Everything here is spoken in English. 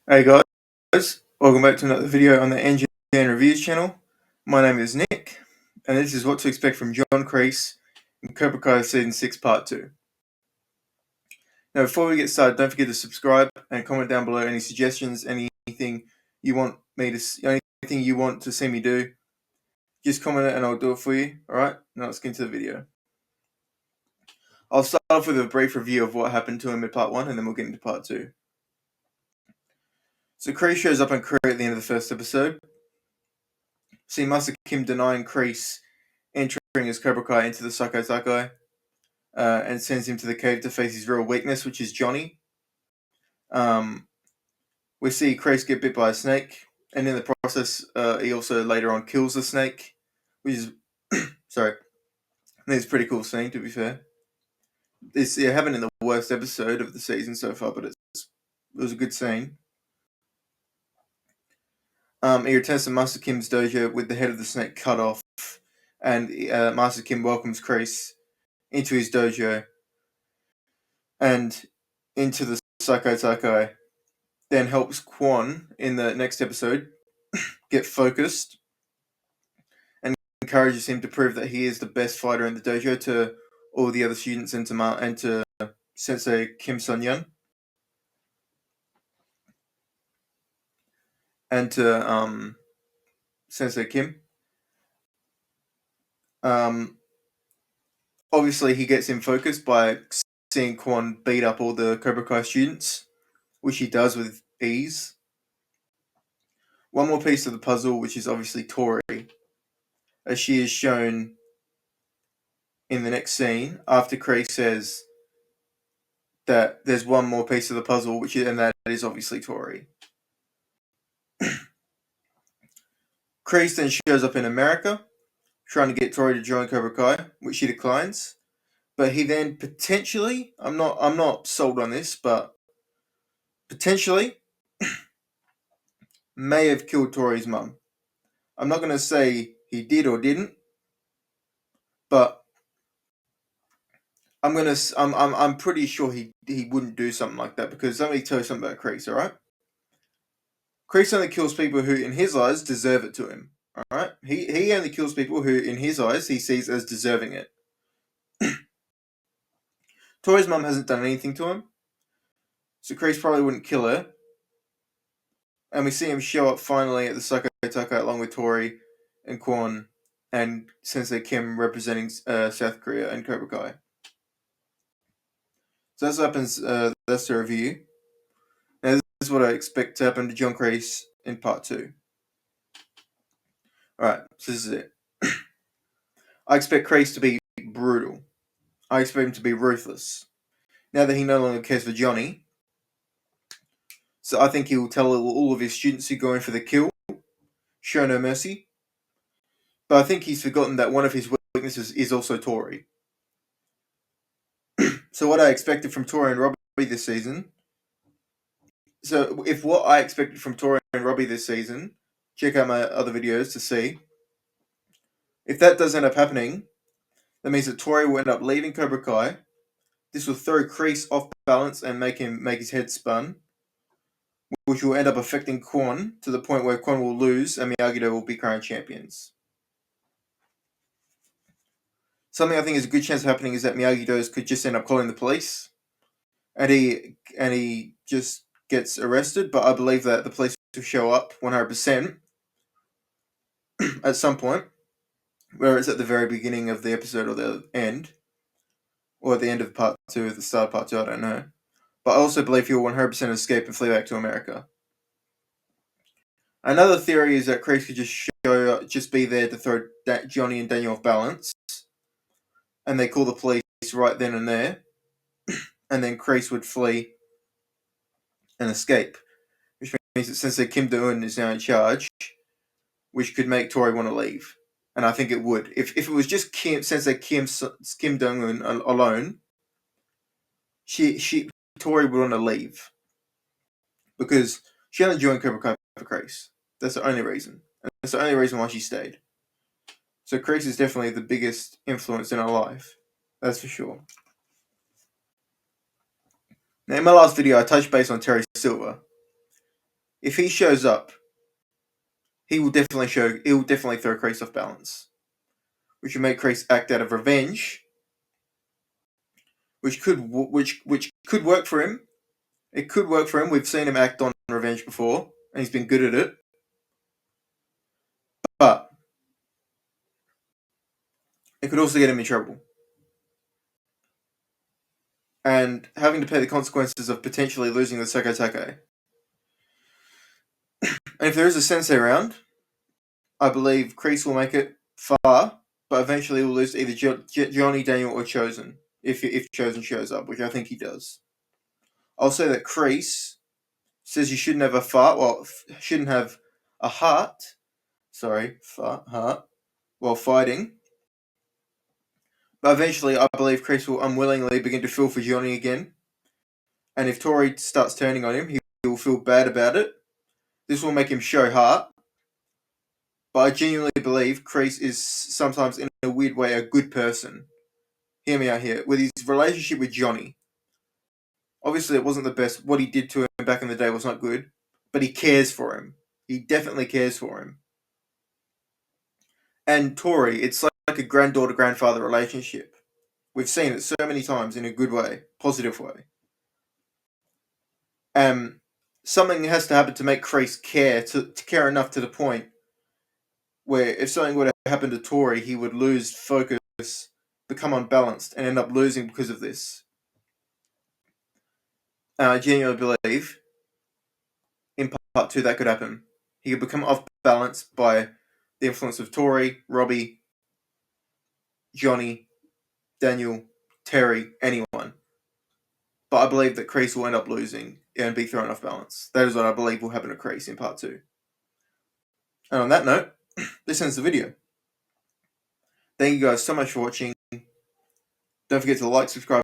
Hey guys, welcome back to another video on the Engine Reviews channel. My name is Nick, and this is what to expect from John Kreese in Cobra Kai Season 6 Part 2. Now before we get started, don't forget to subscribe and comment down below any suggestions, anything you want to see me do. Just comment it and I'll do it for you, alright? Now let's get into the video. I'll start off with a brief review of what happened to him in Part 1 and then we'll get into Part 2. So Kreese shows up on Crew at the end of the first episode. See Master Kim denying Kreese entering as Cobra Kai into the Psycho Sakai and sends him to the cave to face his real weakness, which is Johnny. We see Kreese get bit by a snake, and in the process, he also later on kills the snake, which is sorry, it's a pretty cool scene, to be fair. It happened in the worst episode of the season so far, but it was a good scene. He returns to Master Kim's dojo with the head of the snake cut off, and Master Kim welcomes Kreese into his dojo and into the Psycho Sakai, then helps Kwon in the next episode get focused and encourages him to prove that he is the best fighter in the dojo to all the other students and to Sensei Kim Sun-yeon and to Sensei Kim. Obviously, he gets him focused by seeing Kwon beat up all the Cobra Kai students, which he does with ease. One more piece of the puzzle, which is obviously Tori, as she is shown in the next scene after Kreese says that there's one more piece of the puzzle, and that is obviously Tori. Kreese then shows up in America, trying to get Tori to join Cobra Kai, which she declines. But he then potentially, I'm not sold on this, but potentially may have killed Tori's mum. I'm not going to say he did or didn't, but I'm pretty sure he wouldn't do something like that, because let me tell you something about Kreese, alright? Kreese only kills people who, in his eyes, deserve it to him. Alright? He only kills people who, in his eyes, he sees as deserving it. Tori's mum hasn't done anything to him, so Kreese probably wouldn't kill her. And we see him show up finally at the Psycho Sakai along with Tori and Kwon and Sensei Kim representing South Korea and Cobra Kai. So that's what happens. That's the review. Now this is what I expect to happen to John Kreese in Part 2. Alright, so this is it. I expect Kreese to be brutal. I expect him to be ruthless. Now that he no longer cares for Johnny. So I think he will tell all of his students who go in for the kill, show no mercy. But I think he's forgotten that one of his weaknesses is also Tori. So what I expected from Tori and Robbie this season. So if what I expected from Tori and Robbie this season, check out my other videos to see. If that does end up happening, that means that Tori will end up leaving Cobra Kai. This will throw Kreese off balance and make his head spun, which will end up affecting Kwon to the point where Kwon will lose and Miyagi-Do will be crowned champions. Something I think is a good chance of happening is that Miyagi-Do could just end up calling the police, and he just gets arrested. But I believe that the police will show up 100% at some point, whether it's at the very beginning of the episode or the end, or at the end of Part 2, at the start of Part 2, I don't know. But I also believe he will 100% escape and flee back to America. Another theory is that Kreese could just be there to throw Johnny and Daniel off balance, and they call the police right then and there, and then Kreese would flee and escape, which means that Sensei Kim Do-eun is now in charge, which could make Tori want to leave. And I think it would. If it was just Sensei Kim Do-eun alone, Tori would want to leave, because she only joined Cobra Kai for Kreese. That's the only reason. And that's the only reason why she stayed. So Kreese is definitely the biggest influence in her life. That's for sure. Now, in my last video, I touched base on Terry Silver. if he shows up, he will definitely throw Kreese off balance, which will make Kreese act out of revenge, which could work for him. It could work for him. We've seen him act on revenge before, and he's been good at it. But it could also get him in trouble. And having to pay the consequences of potentially losing the Sekotake. And if there is a sensei around, I believe Kreese will make it far, but eventually will lose to either Johnny, Daniel, or Chosen, if Chosen shows up, which I think he does. I'll say that Kreese says you shouldn't have a shouldn't have a heart, while fighting. But eventually, I believe Kreese will unwillingly begin to feel for Johnny again. And if Tori starts turning on him, he will feel bad about it. This will make him show heart. But I genuinely believe Kreese is sometimes, in a weird way, a good person. Hear me out here. With his relationship with Johnny, obviously it wasn't the best. What he did to him back in the day was not good. But he cares for him. He definitely cares for him. And Tori, it's like a granddaughter-grandfather relationship. We've seen it so many times in a good way, positive way. Something has to happen to make Kreese care, to care enough to the point where if something were to happen to Tori, he would lose focus, become unbalanced, and end up losing because of this. I genuinely believe in part 2 that could happen. He could become off balance by the influence of Tori, Robbie, Johnny, Daniel, Terry, anyone. But I believe that Kreese will end up losing and be thrown off balance. That is what I believe will happen to Kreese in part 2. And on that note, this ends the video. Thank you guys so much for watching. Don't forget to like, subscribe,